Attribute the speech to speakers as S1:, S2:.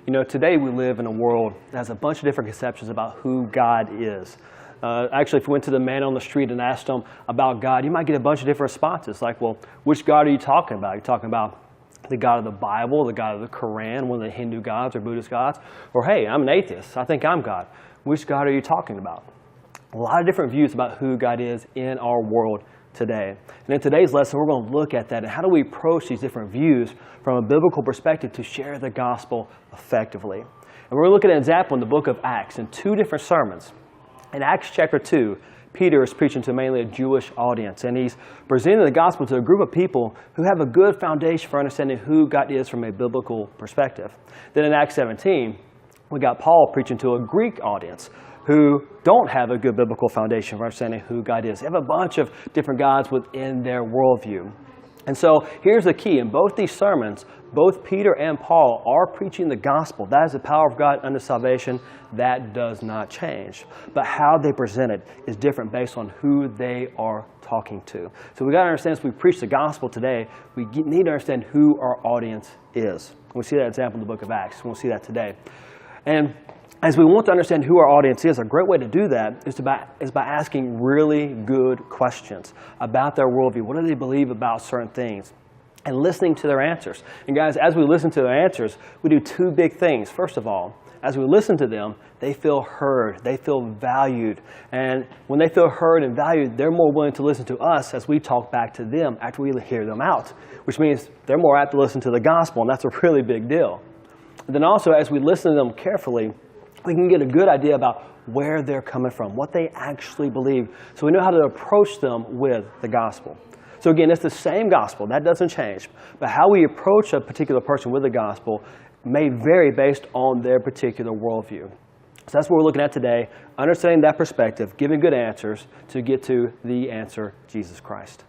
S1: You know, today we live in a world that has a bunch of different conceptions about who God is. Actually, if you went to the man on the street and asked him about God, you might get a bunch of different responses. Like, well, which God are you talking about? Are you talking about the God of the Bible, the God of the Quran, one of the Hindu gods or Buddhist gods? Or, hey, I'm an atheist. I think I'm God. Which God are you talking about? A lot of different views about who God is in our world today. And in today's lesson, we're going to look at that and how do we approach these different views from a biblical perspective to share the gospel effectively. And we're going to look at an example in the book of Acts in two different sermons. In Acts chapter 2, Peter is preaching to mainly a Jewish audience, and he's presenting the gospel to a group of people who have a good foundation for understanding who God is from a biblical perspective. Then in Acts 17, we got Paul preaching to a Greek audience who don't have a good biblical foundation for understanding who God is. They have a bunch of different gods within their worldview. And so here's the key. In both these sermons, both Peter and Paul are preaching the gospel. That is the power of God unto salvation. That does not change. But how they present it is different based on who they are talking to. So we got to understand as we preach the gospel today, we need to understand who our audience is. We see that example in the book of Acts. We'll see that today. And as we want to understand who our audience is, a great way to do that is by asking really good questions about their worldview. What do they believe about certain things? And listening to their answers. And guys, as we listen to their answers, we do two big things. First of all, as we listen to them, they feel heard, they feel valued. And when they feel heard and valued, they're more willing to listen to us as we talk back to them after we hear them out, which means they're more apt to listen to the gospel, and that's a really big deal. And then also, as we listen to them carefully, we can get a good idea about where they're coming from, what they actually believe, so we know how to approach them with the gospel. So again, it's the same gospel. That doesn't change. But how we approach a particular person with the gospel may vary based on their particular worldview. So that's what we're looking at today, understanding that perspective, giving good answers to get to the answer, Jesus Christ.